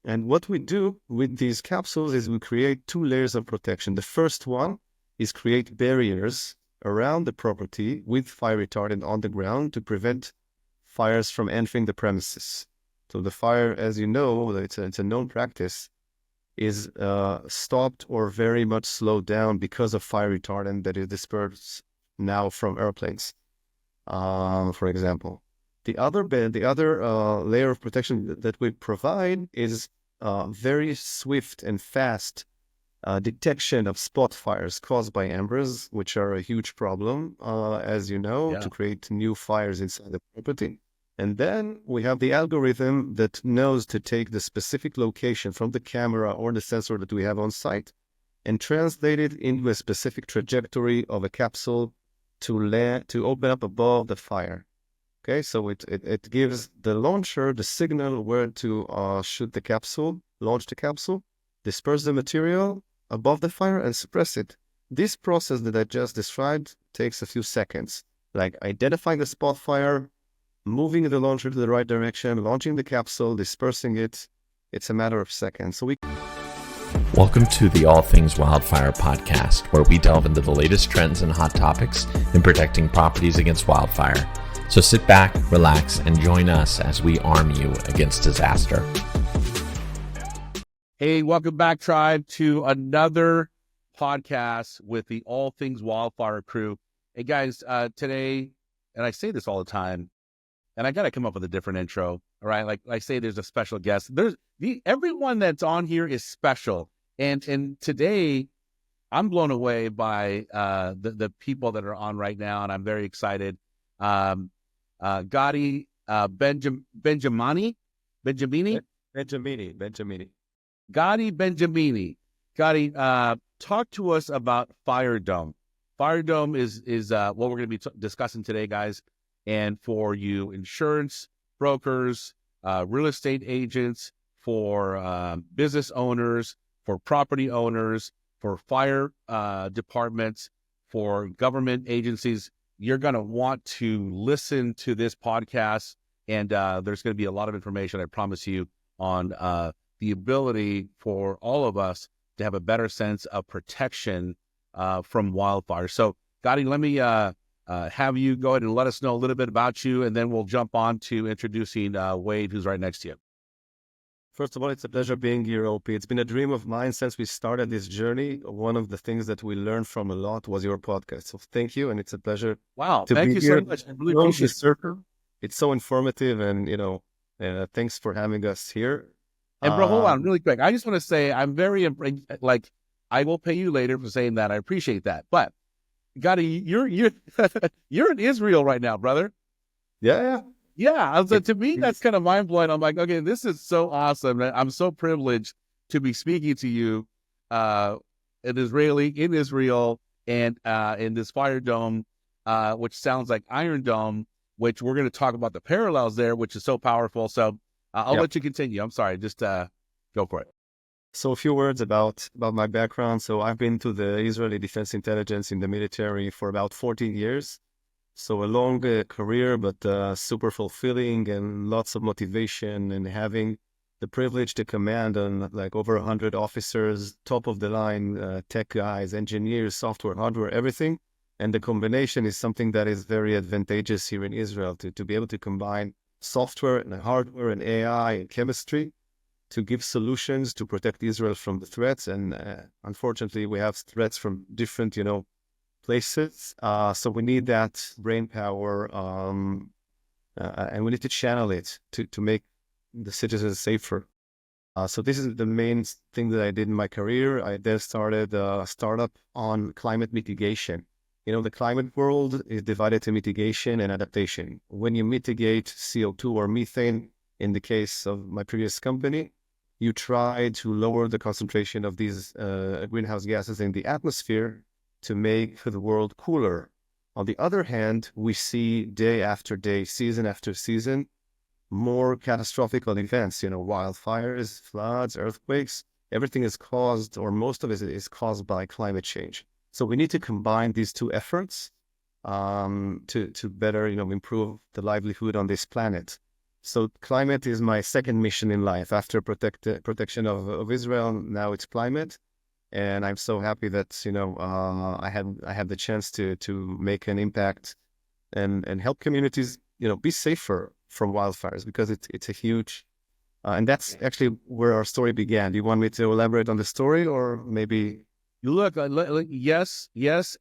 And what we do with these capsules is we create two layers of protection. The first one is create barriers around the property with fire retardant on the ground to prevent fires from entering the premises. So the fire, as you know, it's a known practice, is stopped or very much slowed down because of fire retardant that is dispersed now from airplanes, for example. The other layer of protection that we provide is very swift and fast detection of spot fires caused by embers, which are a huge problem, as you know, to create new fires inside the property. And then we have the algorithm that knows to take the specific location from the camera or the sensor that we have on site and translate it into a specific trajectory of a capsule to open up above the fire. Okay, so it gives the launcher the signal where to shoot the capsule, launch the capsule, disperse the material above the fire, and suppress it. This process that I just described takes a few seconds, like identifying the spot fire, moving the launcher to the right direction, launching the capsule, dispersing it. It's a matter of seconds. Welcome to the All Things Wildfire podcast, where we delve into the latest trends and hot topics in protecting properties against wildfire. So sit back, relax, and join us as we arm you against disaster. Hey, welcome back, tribe, to another podcast with the All Things Wildfire crew. Hey, guys, today, and I say this all the time, and I got to come up with a different intro, all right? Like I say, there's a special guest. Everyone that's on here is special. And today, I'm blown away by the people that are on right now, and I'm very excited. Gadi Benjamini. Gadi Benjamini. Gadi, talk to us about FireDome. FireDome is what we're going to be discussing today, guys. And for you insurance brokers, real estate agents, for business owners, for property owners, for fire departments, for government agencies, you're going to want to listen to this podcast. And there's going to be a lot of information, I promise you, on the ability for all of us to have a better sense of protection from wildfire. So, Gadi, let me have you go ahead and let us know a little bit about you, and then we'll jump on to introducing Wade, who's right next to you. First of all, it's a pleasure being here, OP. It's been a dream of mine since we started this journey. One of the things that we learned from a lot was your podcast. So thank you, and it's a pleasure. Wow, to thank be you here. so much. I really appreciate it. It's so informative, and thanks for having us here. And bro, hold on really quick. I just want to say I'm very I will pay you later for saying that. I appreciate that. But Gadi, you're in Israel right now, brother. Yeah. So to me, that's kind of mind blowing. I'm like, okay, this is so awesome. I'm so privileged to be speaking to you, an Israeli in Israel, and in this FireDome, which sounds like Iron Dome, which we're going to talk about the parallels there, which is so powerful. So I'll let you continue. I'm sorry, just go for it. So a few words about my background. So I've been to the Israeli Defense Intelligence in the military for about 14 years. So a long career, but super fulfilling and lots of motivation, and having the privilege to command on like over 100 officers, top of the line tech guys, engineers, software, hardware, everything. And the combination is something that is very advantageous here in Israel to be able to combine software and hardware and AI and chemistry to give solutions to protect Israel from the threats. And unfortunately, we have threats from different, places. So we need that brain power, and we need to channel it to make the citizens safer. So this is the main thing that I did in my career. I then started a startup on climate mitigation. The climate world is divided to mitigation and adaptation. When you mitigate CO2 or methane, in the case of my previous company, you try to lower the concentration of these greenhouse gases in the atmosphere to make the world cooler. On the other hand, we see day after day, season after season, more catastrophic events, wildfires, floods, earthquakes. Everything is caused, or most of it is caused by climate change. So we need to combine these two efforts to better, improve the livelihood on this planet. So climate is my second mission in life after protection of Israel. Now it's climate. And I'm so happy that, I had the chance to make an impact and help communities, be safer from wildfires, because it's a huge, and that's actually where our story began. Do you want me to elaborate on the story, or maybe? You look, yes,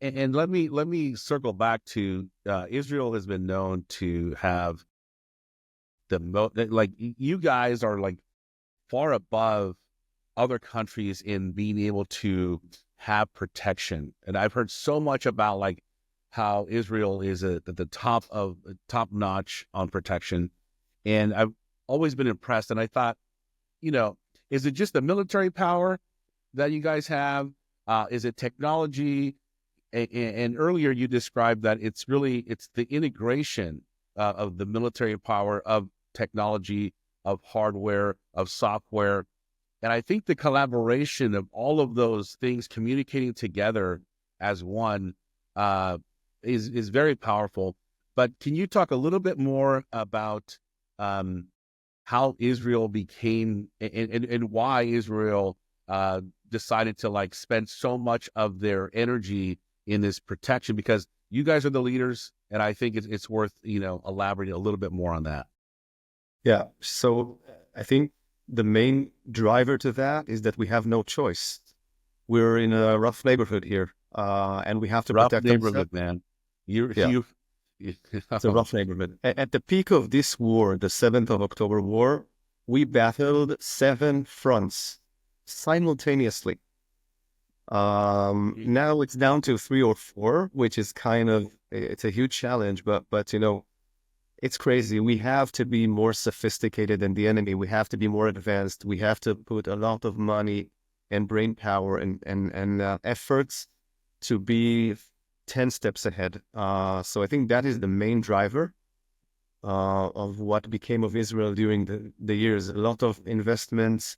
and let me circle back to Israel has been known to have like you guys are like far above other countries in being able to have protection. And I've heard so much about like how Israel is at the top notch on protection. And I've always been impressed. And I thought, is it just the military power that you guys have? Is it technology? And earlier you described that it's the integration of the military power, of technology, of hardware, of software. And I think the collaboration of all of those things communicating together as one is very powerful. But can you talk a little bit more about how Israel became and why Israel decided to like spend so much of their energy in this protection? Because you guys are the leaders, and I think it's worth elaborating a little bit more on that. Yeah. So I think the main driver to that is that we have no choice. We're in a rough neighborhood here, and we have to Rough protect neighborhood, ourselves. man. It's a rough neighborhood. At the peak of this war, the 7th of October war, we battled 7 fronts simultaneously. Now it's down to 3 or 4, which is it's a huge challenge, but it's crazy. We have to be more sophisticated than the enemy. We have to be more advanced. We have to put a lot of money and brain power and efforts to be 10 steps ahead. So I think that is the main driver of what became of Israel during the years. A lot of investments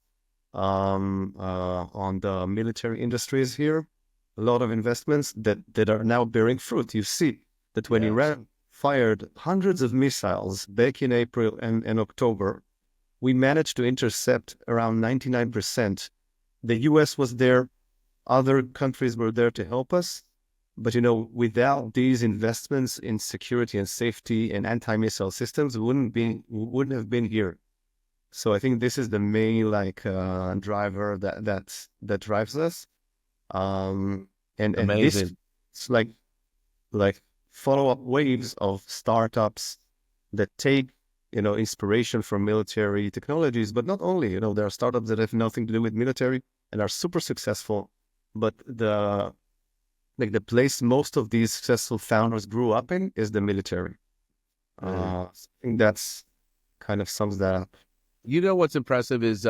on the military industries here. A lot of investments that are now bearing fruit. You see that when Iran fired hundreds of missiles back in April and October, we managed to intercept around 99%. The US was there, other countries were there to help us. But without these investments in security and safety and anti-missile systems, we wouldn't have been here. So I think this is the main driver that drives us. And Amazing. this, it's like follow-up waves of startups that take inspiration from military technologies, but not only. There are startups that have nothing to do with military and are super successful, but the place most of these successful founders grew up in is the military. I think that's kind of sums that up. What's impressive is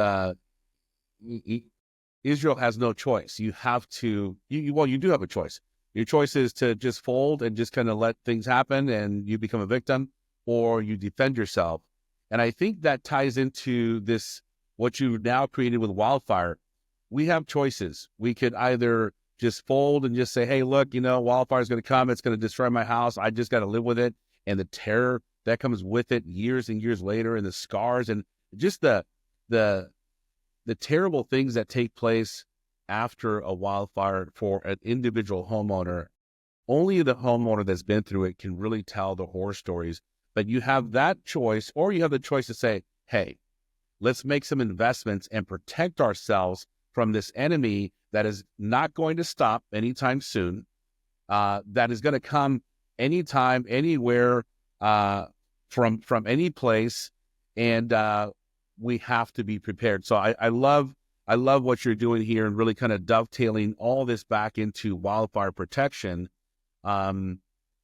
Israel has no choice. You have to, you do have a choice. Your choice is to just fold and just kind of let things happen and you become a victim, or you defend yourself. And I think that ties into this, what you've now created with wildfire. We have choices. We could either just fold and just say, hey, look, wildfire is going to come. It's going to destroy my house. I just got to live with it. And the terror that comes with it years and years later, and the scars and just the terrible things that take place after a wildfire for an individual homeowner. Only the homeowner that's been through it can really tell the horror stories. But you have that choice, or you have the choice to say, hey, let's make some investments and protect ourselves from this enemy that is not going to stop anytime soon, that is going to come anytime, anywhere, from any place, and we have to be prepared. So I love what you're doing here, and really kind of dovetailing all this back into wildfire protection. And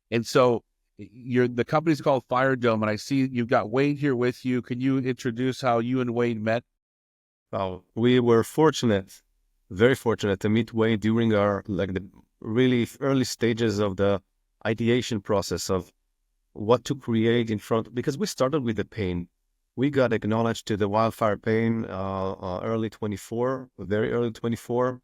so the company's called FireDome, and I see you've got Wade here with you. Can you introduce how you and Wade met? Oh, we were very fortunate to meet Wade during the really early stages of the ideation process of what to create in front, because we started with the pain. We got acknowledged to the wildfire pain very early 24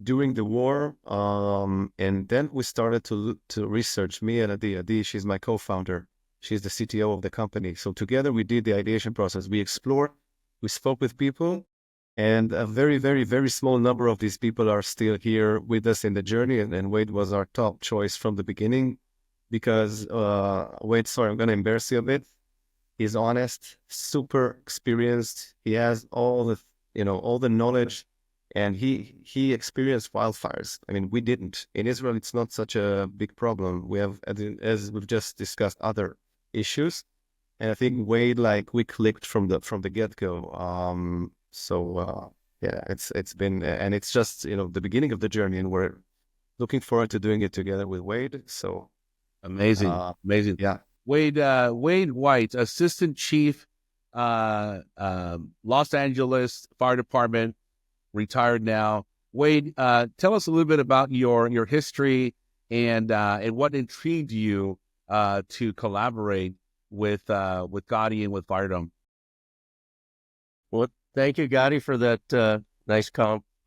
during the war, and then we started to research. Me and Adi, she's my co-founder. She's the CTO of the company. So together we did the ideation process. We explored, we spoke with people, and a very, very, very small number of these people are still here with us in the journey. And Wade was our top choice from the beginning because Wade, sorry, I'm going to embarrass you a bit. He's honest, super experienced. He has all the knowledge, and he experienced wildfires. I mean, we didn't. In Israel, it's not such a big problem. We have, as we've just discussed, other issues, and I think Wade, we clicked from the get go. Yeah, it's been, and it's just the beginning of the journey, and we're looking forward to doing it together with Wade. So amazing. Yeah. Wade White, Assistant Chief, Los Angeles Fire Department, retired now. Wade, tell us a little bit about your history and what intrigued you to collaborate with Gadi and with FireDome. Well, thank you, Gadi, for that nice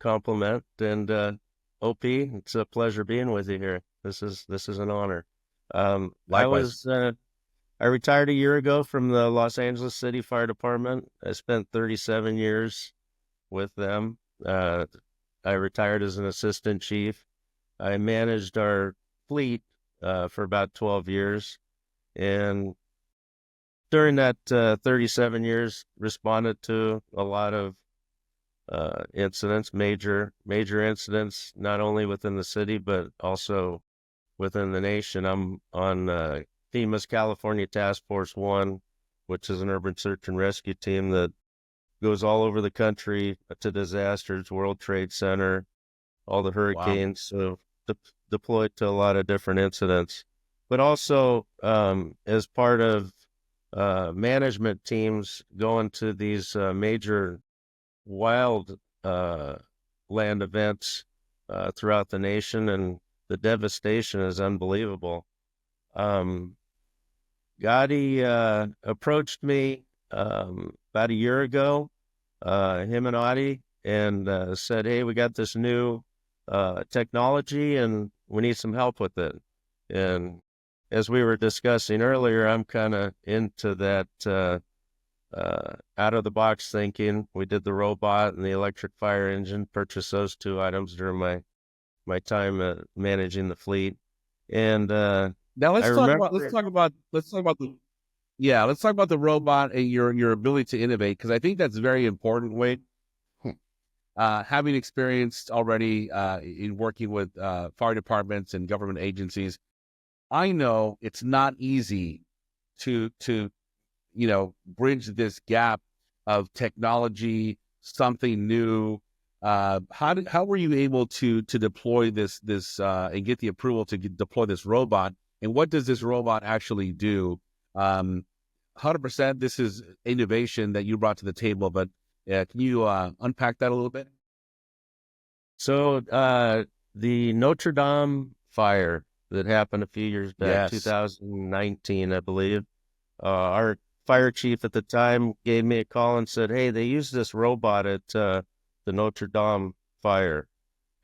compliment. And OP, it's a pleasure being with you here. This is an honor. Likewise. I retired a year ago from the Los Angeles City Fire Department. I spent 37 years with them. I retired as an assistant chief. I managed our fleet for about 12 years. And during that 37 years, responded to a lot of incidents, major incidents, not only within the city, but also within the nation. I'm on FEMA's California Task Force 1, which is an urban search and rescue team that goes all over the country to disasters, World Trade Center, all the hurricanes. Wow. So deployed to a lot of different incidents, but also as part of management teams going to these major wild land events throughout the nation, and the devastation is unbelievable. Gadi approached me about a year ago, him and Adi, and said, "Hey, we got this new technology and we need some help with it." And as we were discussing earlier, I'm kind of into that out of the box thinking. We did the robot and the electric fire engine, purchased those two items during my time managing the fleet. And now let's talk about the robot and your ability to innovate, because I think that's very important, Wade. Having experienced already in working with fire departments and government agencies, I know it's not easy to bridge this gap of technology, something new. How were you able to deploy this and get the approval to deploy this robot? And what does this robot actually do? 100%, this is innovation that you brought to the table, but can you unpack that a little bit? So the Notre Dame fire that happened a few years back, 2019, I believe, our fire chief at the time gave me a call and said, "Hey, they used this robot at the Notre Dame fire.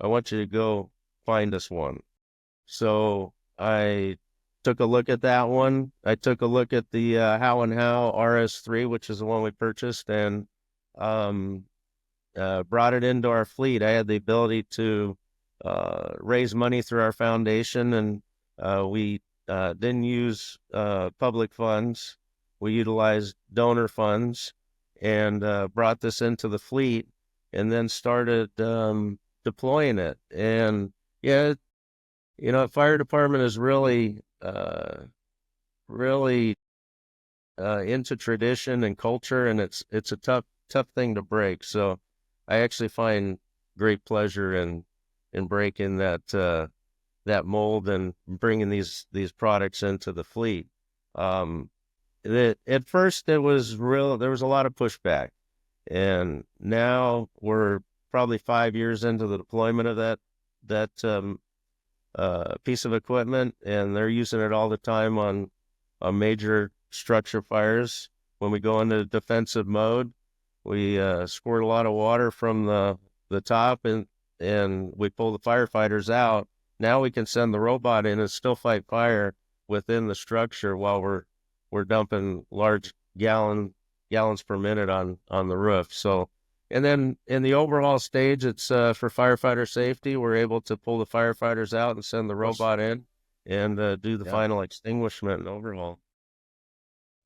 I want you to go find us one." So I took a look at that one. I took a look at the How and How RS3, which is the one we purchased, and brought it into our fleet. I had the ability to raise money through our foundation, and we didn't use public funds. We utilized donor funds and brought this into the fleet, and then started deploying it. And yeah, fire department is really into tradition and culture, and it's a tough thing to break. So I actually find great pleasure in breaking that mold and bringing these products into the fleet. At first there was a lot of pushback, and now we're probably 5 years into the deployment of that piece of equipment, and they're using it all the time on major structure fires. When we go into defensive mode, we squirt a lot of water from the top, and we pull the firefighters out. Now we can send the robot in and still fight fire within the structure while we're we're dumping large gallons per minute on the roof. So, and then in the overhaul stage, it's for firefighter safety. We're able to pull the firefighters out and send the robot in and do the final extinguishment and overhaul.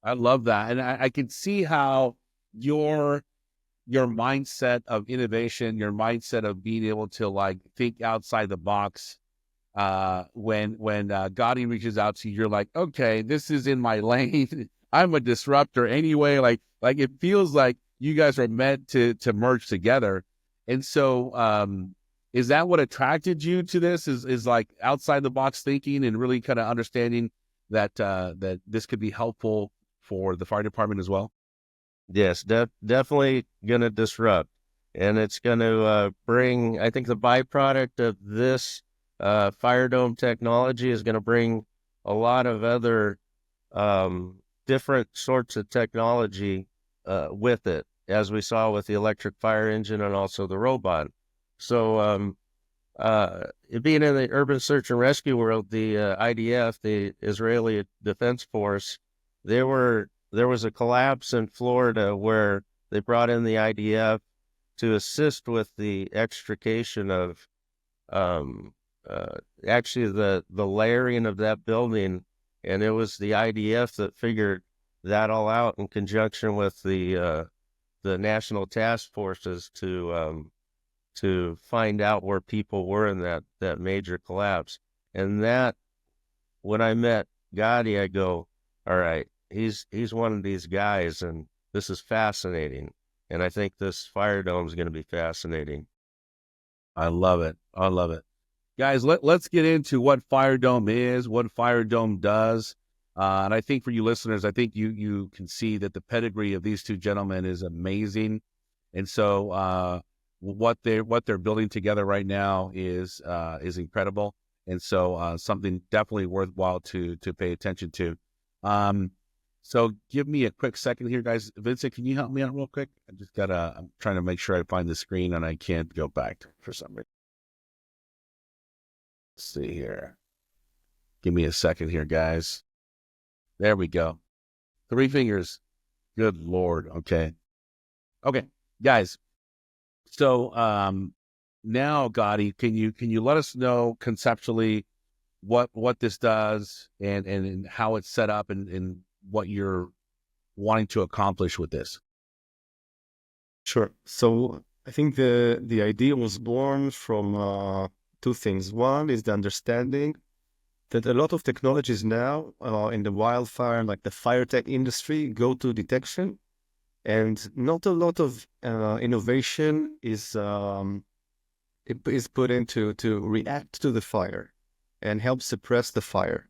I love that. And I can see how your mindset of innovation, your mindset of being able to like think outside the box, when Gadi reaches out to you, you're like, okay, this is in my lane. I'm a disruptor anyway. Like it feels like you guys are meant to merge together. And so, is that what attracted you to this? Is like outside the box thinking and really kind of understanding that that this could be helpful for the fire department as well? Yes, definitely going to disrupt. And it's going to bring, I think the byproduct of this FireDome technology is going to bring a lot of other different sorts of technology with it, as we saw with the electric fire engine and also the robot. So it being in the urban search and rescue world, the IDF, the Israeli Defense Force, there was a collapse in Florida where they brought in the IDF to assist with the extrication of actually the layering of that building, and it was the IDF that figured that all out in conjunction with the national task forces to find out where people were in that major collapse. And that, when I met Gadi, I go, all right, he's one of these guys, and this is fascinating. And I think this FireDome is going to be fascinating. I love it. I love it. Guys, let's get into what FireDome is, what FireDome does. And I think for you listeners, I think you can see that the pedigree of these two gentlemen is amazing. And so what they're building together right now is incredible. And so something definitely worthwhile to pay attention to. So give me a quick second here, guys. Vincent, can you help me out real quick? I'm trying to make sure I find the screen and I can't go back for some reason. Let's see here. Give me a second here, guys. There we go. 3 fingers. Good Lord. Okay, guys. So now, Gadi, can you let us know conceptually what this does and how it's set up and what you're wanting to accomplish with this? Sure. So I think the idea was born from two things. One is the understanding that a lot of technologies now in the wildfire, like the fire tech industry, go to detection, and not a lot of innovation is put into to react to the fire and help suppress the fire.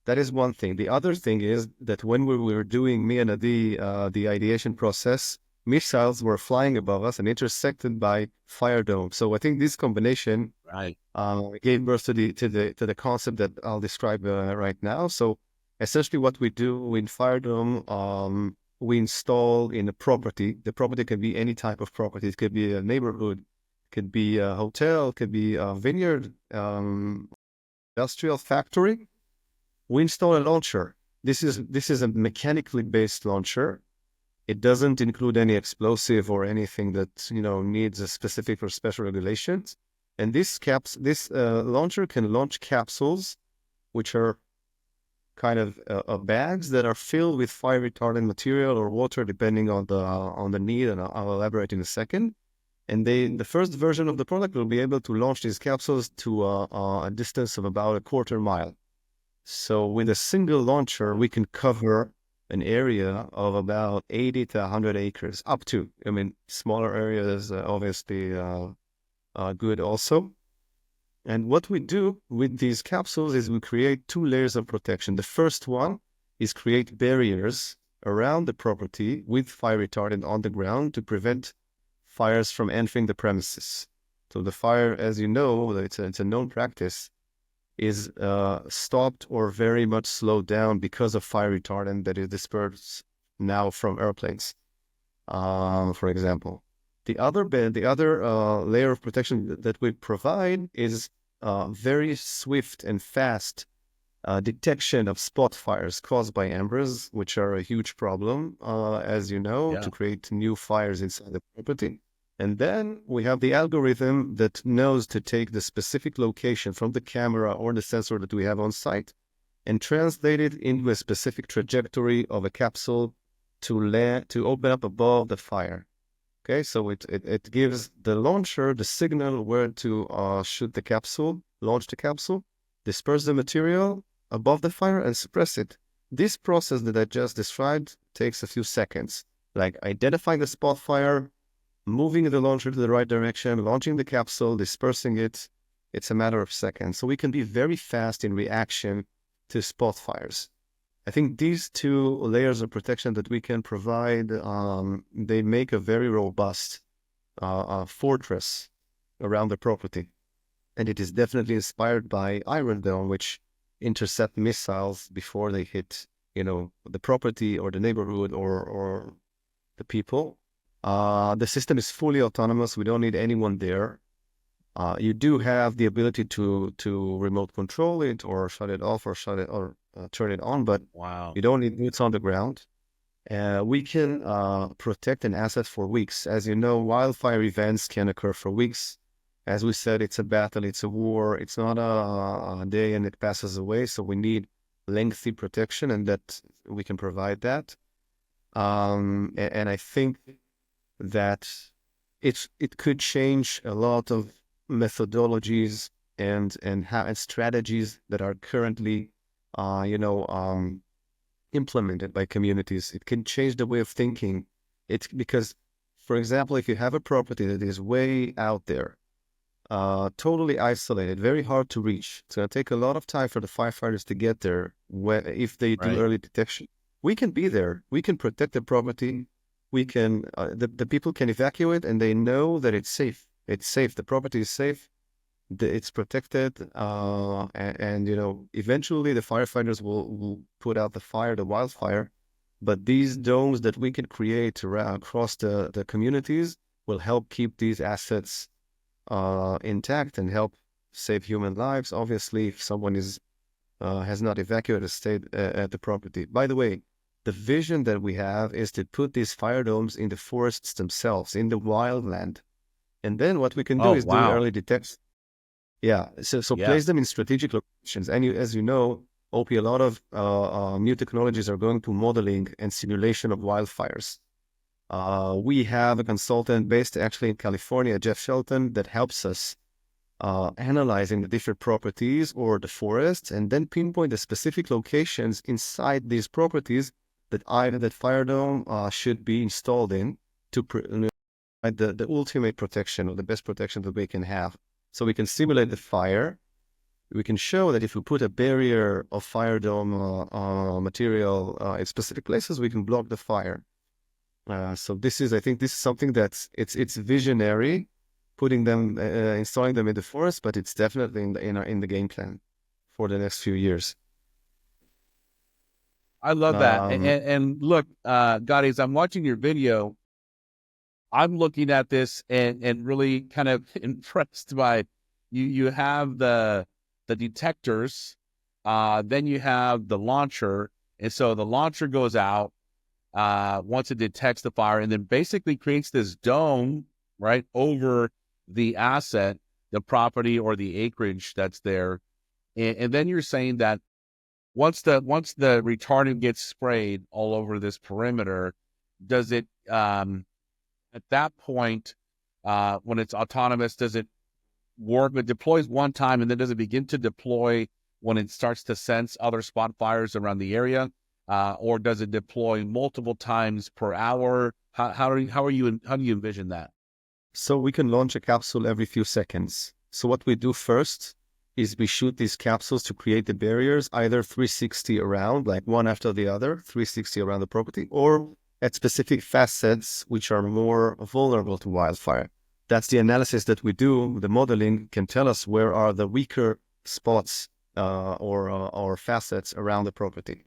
That is one thing. The other thing is that when we were doing, me and Adi, the ideation process, missiles were flying above us and intersected by FireDome. So I think this combination gave birth to the concept that I'll describe right now. So essentially, what we do in FireDome, we install in a property. The property can be any type of property. It could be a neighborhood, could be a hotel, could be a vineyard, industrial factory. We install a launcher. This is a mechanically based launcher. It doesn't include any explosive or anything that needs a specific or special regulations. And this launcher can launch capsules, which are kind of bags that are filled with fire retardant material or water, depending on the need. And I'll elaborate in a second. And the first version of the product will be able to launch these capsules to a distance of about a quarter mile. So with a single launcher, we can cover an area of about 80 to 100 acres, up to. I mean, smaller areas obviously good also. And what we do with these capsules is we create 2 layers of protection. The first one is create barriers around the property with fire retardant on the ground to prevent fires from entering the premises. So the fire, as you know, it's a known practice, is stopped or very much slowed down because of fire retardant that is dispersed now from airplanes, for example. The other layer of protection that we provide is very swift and fast detection of spot fires caused by embers, which are a huge problem, as you know, to create new fires inside the property. And then we have the algorithm that knows to take the specific location from the camera or the sensor that we have on site and translate it into a specific trajectory of a capsule to open up above the fire. Okay, so it gives the launcher the signal where to shoot the capsule, launch the capsule, disperse the material above the fire, and suppress it. This process that I just described takes a few seconds, like identifying the spot fire, moving the launcher to the right direction, launching the capsule, dispersing it. It's a matter of seconds. So we can be very fast in reaction to spot fires. I think these two layers of protection that we can provide, they make a very robust fortress around the property. And it is definitely inspired by Iron Dome, which intercept missiles before they hit, the property or the neighborhood or the people. The system is fully autonomous. We don't need anyone there. You do have the ability to remote control it or shut it off or turn it on, but you don't need boots on the ground. We can protect an asset for weeks. As you know, wildfire events can occur for weeks. As we said, it's a battle, it's a war. It's not a day and it passes away. So we need lengthy protection, and that we can provide that. And I think that it could change a lot of methodologies and strategies that are currently implemented by communities. It can change the way of thinking. It's because, for example, if you have a property that is way out there, totally isolated, very hard to reach, it's going to take a lot of time for the firefighters to get there. If they do early detection, we can be there. We can protect the property. We can the people can evacuate, and they know that it's safe. It's safe. The property is safe. It's protected, and eventually the firefighters will put out the wildfire. But these domes that we can create across the communities will help keep these assets intact and help save human lives. Obviously, if someone has not evacuated, stayed at the property. By the way, the vision that we have is to put these fire domes in the forests themselves, in the wildland. And then what we can do is do early detection. Yeah, so place them in strategic locations. And as you know, OP, a lot of new technologies are going to modeling and simulation of wildfires. We have a consultant based actually in California, Jeff Shelton, that helps us analyzing the different properties or the forests, and then pinpoint the specific locations inside these properties that FireDome should be installed in to provide the ultimate protection or the best protection that we can have. So we can simulate the fire. We can show that if we put a barrier of FireDome material in specific places, we can block the fire. So I think this is something that's it's visionary, putting them, installing them in the forest, but it's definitely in the game plan for the next few years. I love that. And look, Gadi, as I'm watching your video, I'm looking at this and really kind of impressed by you have the detectors, then you have the launcher. And so the launcher goes out once it detects the fire, and then basically creates this dome right over the asset, the property or the acreage that's there. And then you're saying that once the retardant gets sprayed all over this perimeter, does it at that point, when it's autonomous, does it work? It deploys one time, and then does it begin to deploy when it starts to sense other spot fires around the area, or does it deploy multiple times per hour? How do you envision that? So we can launch a capsule every few seconds. So what we do first is we shoot these capsules to create the barriers, either 360 around, like one after the other, 360 around the property, or at specific facets which are more vulnerable to wildfire. That's the analysis that we do. The modeling can tell us where are the weaker spots or facets around the property.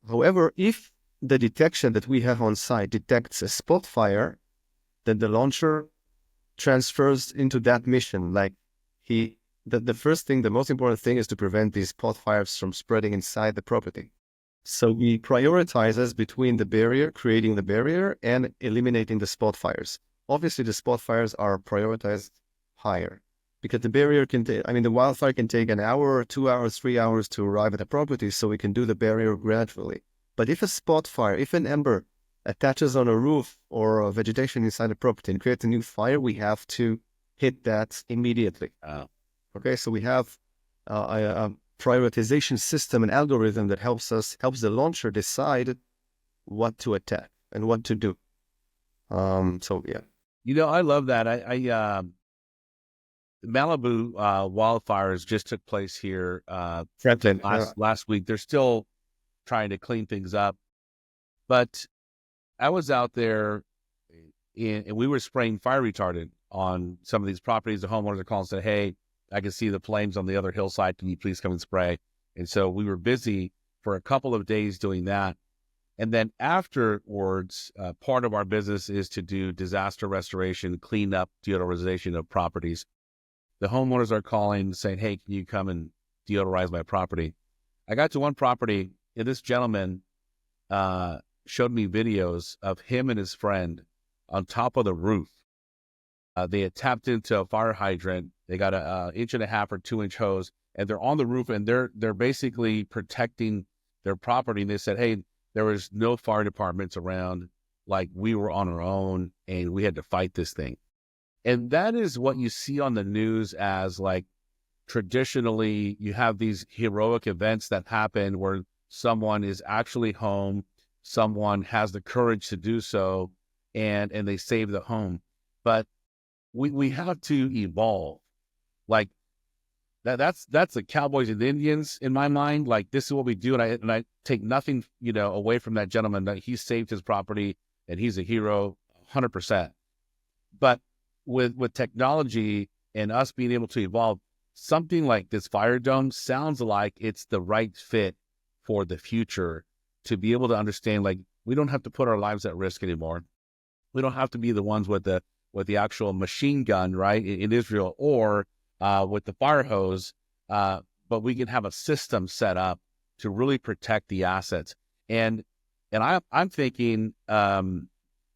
However, if the detection that we have on site detects a spot fire, then the launcher transfers into that mission. Like he the first thing, the most important thing is to prevent these spot fires from spreading inside the property. So we prioritize between the barrier, creating the barrier, and eliminating the spot fires. Obviously, the spot fires are prioritized higher because the barrier can take, the wildfire can take an hour, 2 hours, 3 hours to arrive at the property, so we can do the barrier gradually. But if a spot fire, if an ember attaches on a roof or a vegetation inside the property and creates a new fire, we have to hit that immediately. Okay, so we have a prioritization system and algorithm that helps the launcher decide what to attack and what to do. So yeah. I love that. Malibu wildfires just took place here last week. They're still trying to clean things up, but I was out there and we were spraying fire retardant on some of these properties. The homeowners are calling and said, "Hey, I can see the flames on the other hillside. Can you please come and spray?" And so we were busy for a couple of days doing that. And then afterwards, part of our business is to do disaster restoration, clean up, deodorization of properties. The homeowners are calling saying, "Hey, can you come and deodorize my property?" I got to one property, and this gentleman showed me videos of him and his friend on top of the roof. They had tapped into a fire hydrant. They got a 1.5 or 2 inch hose, and they're on the roof, and they're basically protecting their property. And they said, "Hey, there was no fire departments around. Like, we were on our own, and we had to fight this thing." And that is what you see on the news as, like, traditionally you have these heroic events that happen where someone is actually home, someone has the courage to do so, and they save the home. But we have to evolve. Like, that's the Cowboys and Indians in my mind. Like, this is what we do, and I take nothing away from that gentleman. That he saved his property and he's a hero, 100%. But with technology and us being able to evolve, something like this FireDome sounds like it's the right fit for the future, to be able to understand, like, we don't have to put our lives at risk anymore. We don't have to be the ones with the actual machine gun, right, in Israel, or with the fire hose, but we can have a system set up to really protect the assets. And I'm thinking,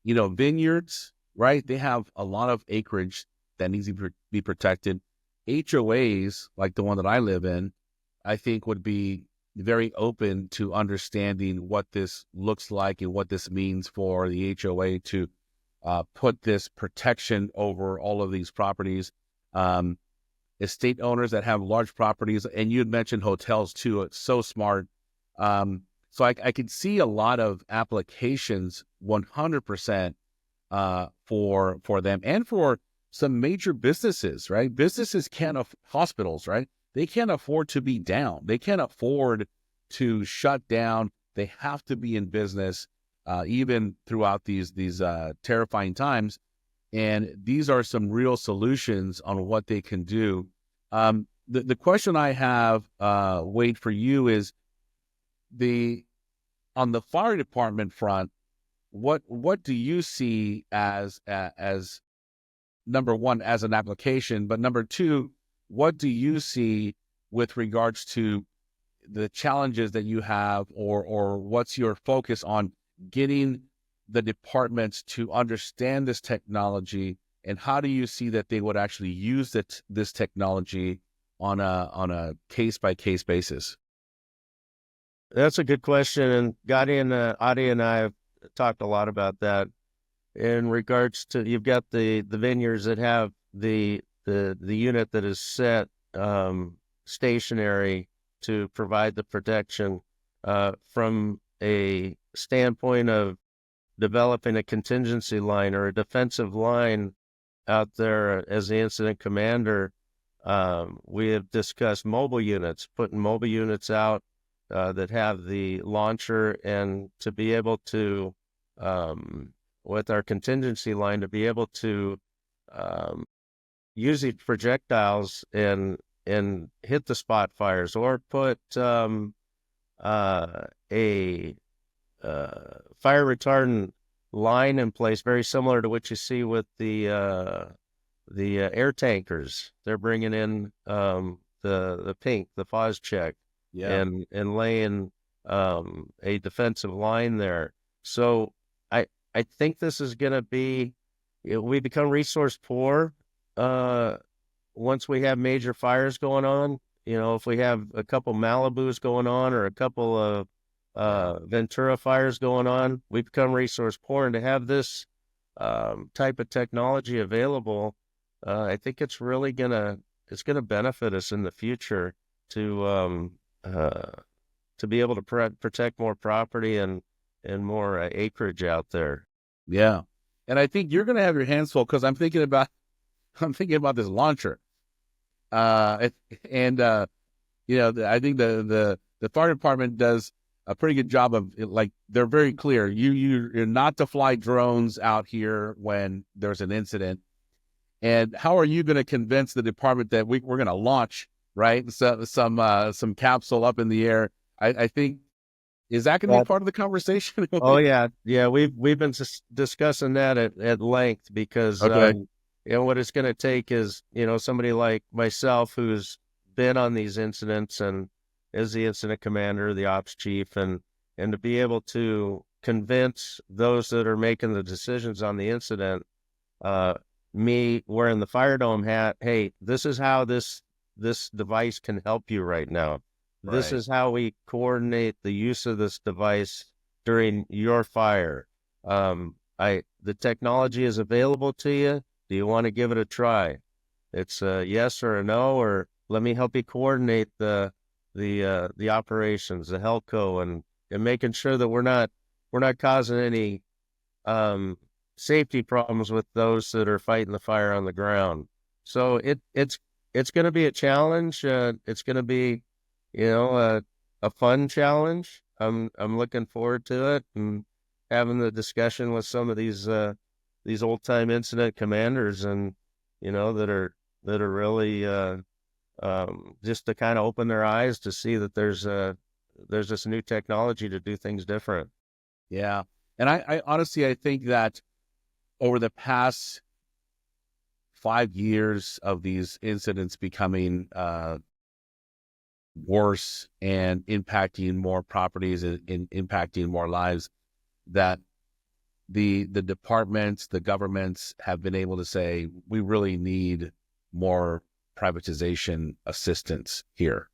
vineyards, right? They have a lot of acreage that needs to be protected. HOAs, like the one that I live in, I think would be very open to understanding what this looks like and what this means for the HOA to put this protection over all of these properties. Estate owners that have large properties, and you had mentioned hotels too. It's so smart. So I could see a lot of applications 100% for them, and for some major businesses, right? Businesses hospitals, right? They can't afford to be down. They can't afford to shut down. They have to be in business, even throughout these terrifying times. And these are some real solutions on what they can do. The question I have, Wade, for you is on the fire department front, what do you see as number one, as an application, but number two, what do you see with regards to the challenges that you have, or what's your focus on getting the departments to understand this technology, and how do you see that they would actually use this technology on a case-by-case basis? That's a good question, and Gadi and Adi and I have talked a lot about that. In regards to, you've got the vineyards that have the unit that is set stationary to provide the protection. From a standpoint of developing a contingency line or a defensive line out there, as the incident commander, we have discussed mobile units, putting mobile units out that have the launcher, and to be able to, with our contingency line, to be able to use these projectiles and hit the spot fires, or put a fire retardant line in place, very similar to what you see with the air tankers. They're bringing in the pink, the FOS check, and laying a defensive line there. So I think this is going to be, we become resource poor once we have major fires going on. If we have a couple Malibus going on or a couple of Ventura fires going on, we become resource poor. And to have this type of technology available, I think it's really it's gonna benefit us in the future to be able to protect more property and more acreage out there. Yeah. And I think you're going to have your hands full, because I'm thinking about this launcher. I think the fire department does a pretty good job of it. Like, they're very clear. You're not to fly drones out here when there's an incident. And how are you going to convince the department that we're going to launch, right? So, some capsule up in the air. I think, is that going to be part of the conversation? Oh yeah. We've been discussing that at length, because what it's going to take is somebody like myself who's been on these incidents and is the incident commander, the ops chief, and to be able to convince those that are making the decisions on the incident, me wearing the FireDome hat, hey, this is how this device can help you right now. Right. This is how we coordinate the use of this device during your fire. The technology is available to you. Do you want to give it a try? It's a yes or a no, or let me help you coordinate the operations, the Helco, and making sure that we're not causing any safety problems with those that are fighting the fire on the ground. So it's going to be a challenge. It's going to be a fun challenge. I'm looking forward to it, and having the discussion with some of these old time incident commanders, and that are really just to kind of open their eyes to see that there's this new technology to do things different. Yeah. And I honestly, I think that over the past 5 years of these incidents becoming worse and impacting more properties and impacting more lives, that the departments, the governments have been able to say, we really need more privatization assistance here.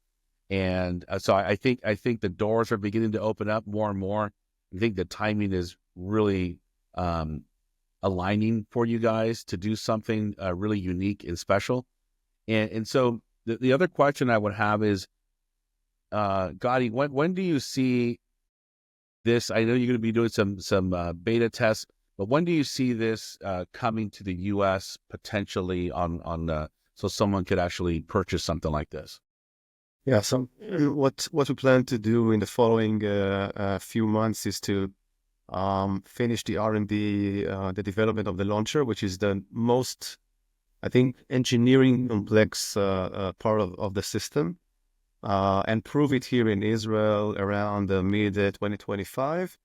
And so I think the doors are beginning to open up more and more. I think the timing is really aligning for you guys to do something really unique and special. And so the other question I would have is, Gadi, when do you see this? I know you're going to be doing some beta tests, but when do you see this coming to the U.S. potentially on so someone could actually purchase something like this? Yeah. So what we plan to do in the following few months is to finish the R&D, the development of the launcher, which is the most, I think, engineering complex part of the system. And prove it here in Israel around mid-2025,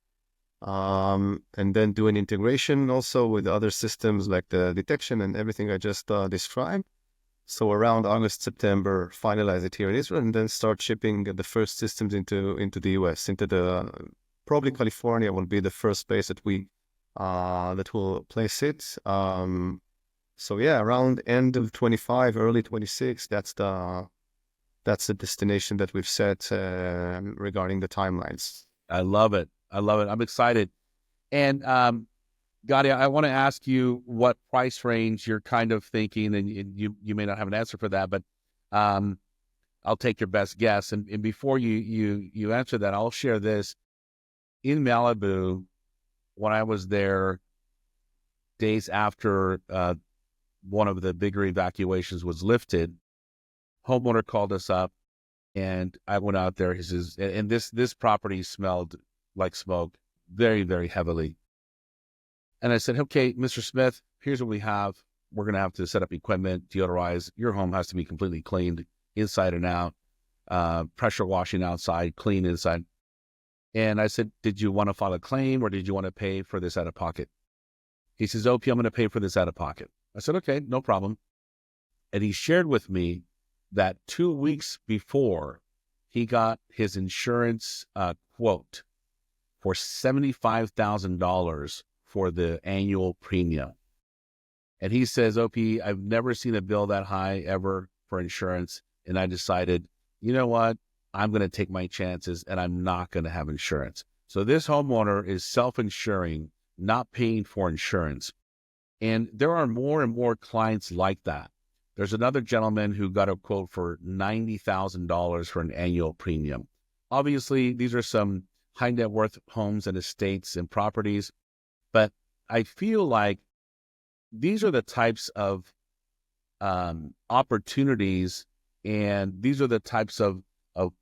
and then do an integration also with other systems like the detection and everything I just described. So around August, September, finalize it here in Israel, and then start shipping the first systems into the US, probably California will be the first place that will place it. So yeah, around end of 25, early 26, that's the destination that we've set regarding the timelines. I love it. I'm excited. And Gadi, I want to ask you what price range you're kind of thinking, and you may not have an answer for that, but I'll take your best guess. And before you answer that, I'll share this. In Malibu, when I was there, days after one of the bigger evacuations was lifted, homeowner called us up, and I went out there. He says, and this property smelled like smoke very, very heavily. And I said, okay, Mr. Smith, here's what we have. We're going to have to set up equipment, deodorize. Your home has to be completely cleaned inside and out, pressure washing outside, clean inside. And I said, did you want to file a claim, or did you want to pay for this out of pocket? He says, OP, I'm going to pay for this out of pocket. I said, okay, no problem. And he shared with me that 2 weeks before, he got his insurance quote for $75,000 for the annual premium. And he says, OP, I've never seen a bill that high ever for insurance. And I decided, you know what? I'm going to take my chances and I'm not going to have insurance. So this homeowner is self-insuring, not paying for insurance. And there are more and more clients like that. There's another gentleman who got a quote for $90,000 for an annual premium. Obviously, these are some high net worth homes and estates and properties, but I feel like these are the types of opportunities, and these are the types of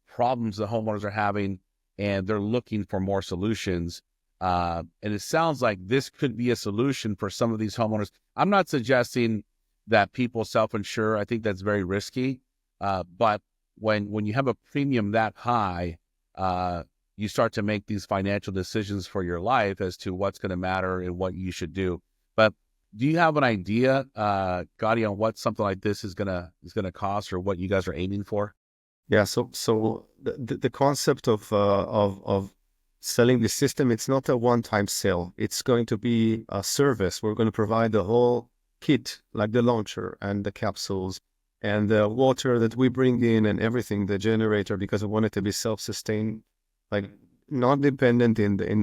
problems the homeowners are having, and they're looking for more solutions. And it sounds like this could be a solution for some of these homeowners. I'm not suggesting that people self-insure. I think that's very risky. But when you have a premium that high, you start to make these financial decisions for your life as to what's going to matter and what you should do. But do you have an idea, Gadi, on what something like this is gonna cost, or what you guys are aiming for? Yeah. So the concept of selling the system, it's not a one-time sale. It's going to be a service. We're going to provide the whole kit, like the launcher and the capsules and the water that we bring in and everything, the generator, because we want it to be self-sustained, like not dependent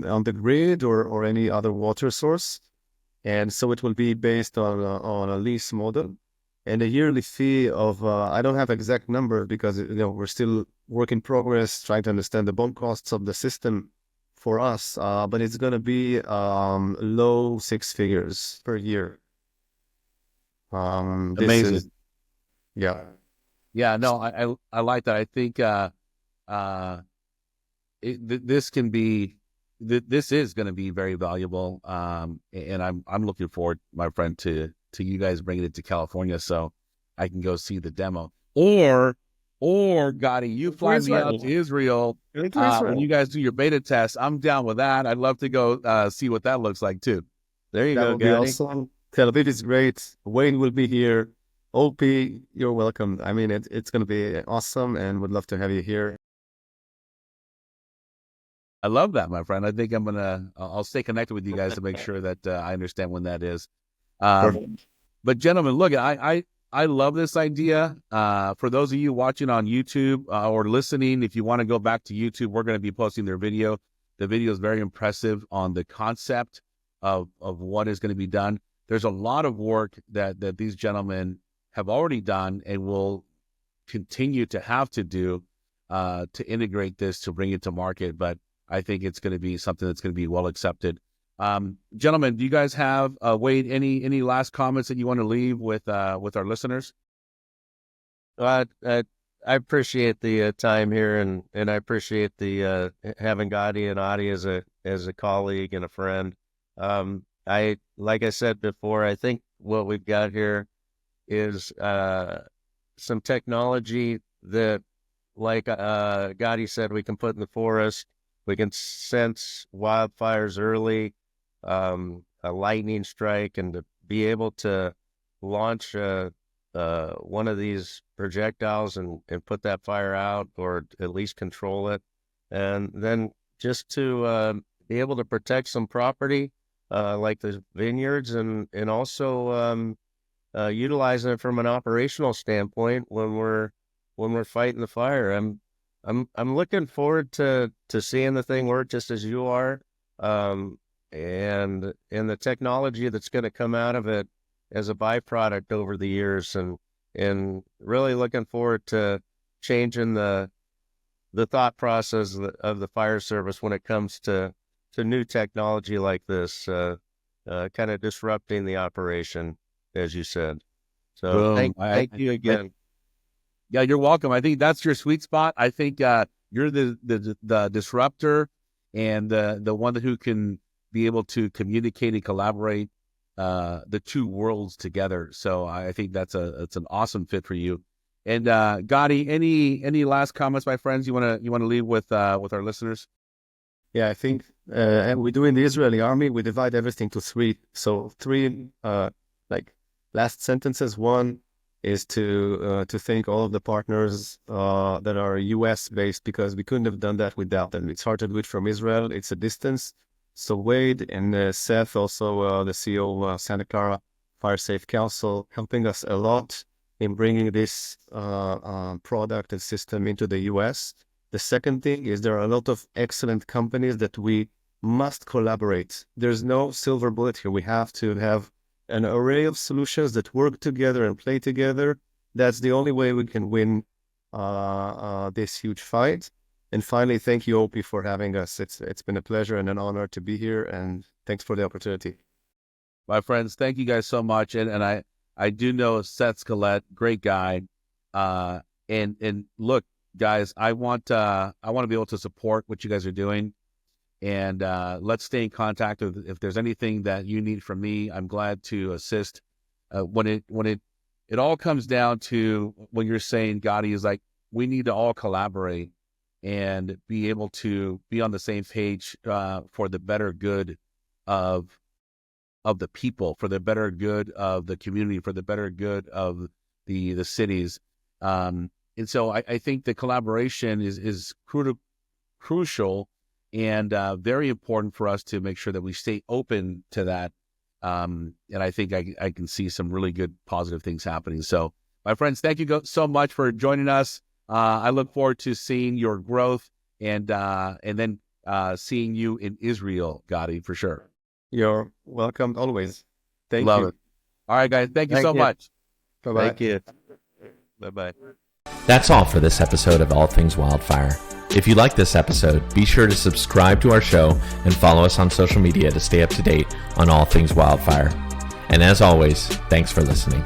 on the grid or any other water source. And so it will be based on a lease model and a yearly fee of, I don't have exact number because, we're still work in progress, trying to understand the bond costs of the system for us. But it's going to be low six figures per year. Amazing. Yeah. Yeah, no, I like that. I think this is going to be very valuable. And I'm looking forward, my friend, to you guys bringing it to California so I can go see the demo. Or Gadi, you fly me out to Israel when you guys do your beta test. I'm down with that. I'd love to go see what that looks like too. There you That go, will be Gadi. awesome. Tel Aviv is great. Wayne will be here. OP, you're welcome. I mean, it's going to be awesome, and would love to have you here. I love that, my friend. I think I'll stay connected with you guys to make sure that I understand when that is. But gentlemen, look, I love this idea. For those of you watching on YouTube or listening, if you want to go back to YouTube, we're going to be posting their video. The video is very impressive on the concept of what is going to be done. There's a lot of work that these gentlemen have already done and will continue to have to do to integrate this, to bring it to market. But I think it's going to be something that's going to be well accepted. Gentlemen, do you guys have, Wade, any last comments that you want to leave with our listeners? I appreciate the time here, and I appreciate the having Gadi and Adi as a colleague and a friend. Like I said before, I think what we've got here is some technology that, like Gadi said, we can put in the forest. We can sense wildfires early, a lightning strike, and to be able to launch one of these projectiles and put that fire out, or at least control it. And then just to be able to protect some property, like the vineyards, and also utilizing it from an operational standpoint when we're fighting the fire. I'm looking forward to seeing the thing work just as you are, and the technology that's going to come out of it as a byproduct over the years, and really looking forward to changing the thought process of the fire service when it comes to new technology like this, kind of disrupting the operation, as you said. So thank you again. Yeah, you're welcome. I think that's your sweet spot. I think you're the disruptor, and the one who can be able to communicate and collaborate the two worlds together. So I think it's an awesome fit for you. And Gadi, any last comments, my friends, you want to leave with our listeners? Yeah, I think we do in the Israeli army, we divide everything to three. So three, like last sentences. One is to thank all of the partners that are US based, because we couldn't have done that without them. It's hard to do it from Israel. It's a distance. So Wade and Seth, also the CEO of Santa Clara Fire Safe Council, helping us a lot in bringing this product and system into the US. The second thing is there are a lot of excellent companies that we must collaborate. There's no silver bullet here. We have to have an array of solutions that work together and play together. That's the only way we can win this huge fight. And finally, thank you, Opie, for having us. It's been a pleasure and an honor to be here, and thanks for the opportunity. My friends, thank you guys so much. And I do know Seth Skelet, great guy. And look, guys, I want to be able to support what you guys are doing. And let's stay in contact. If there's anything that you need from me, I'm glad to assist. When it all comes down to what you're saying, Gadi, is like, we need to all collaborate and be able to be on the same page for the better good of the people, for the better good of the community, for the better good of the cities. And so I think the collaboration is crucial and very important for us to make sure that we stay open to that. And I think I can see some really good positive things happening. So my friends, thank you so much for joining us. I look forward to seeing your growth and then seeing you in Israel, Gadi, for sure. You're welcome always. Thank Love you. it. All right, guys. Thank you so much. Bye-bye. Thank you. Bye-bye. That's all for this episode of All Things Wildfire. If you like this episode, be sure to subscribe to our show and follow us on social media to stay up to date on all things wildfire. And as always, thanks for listening.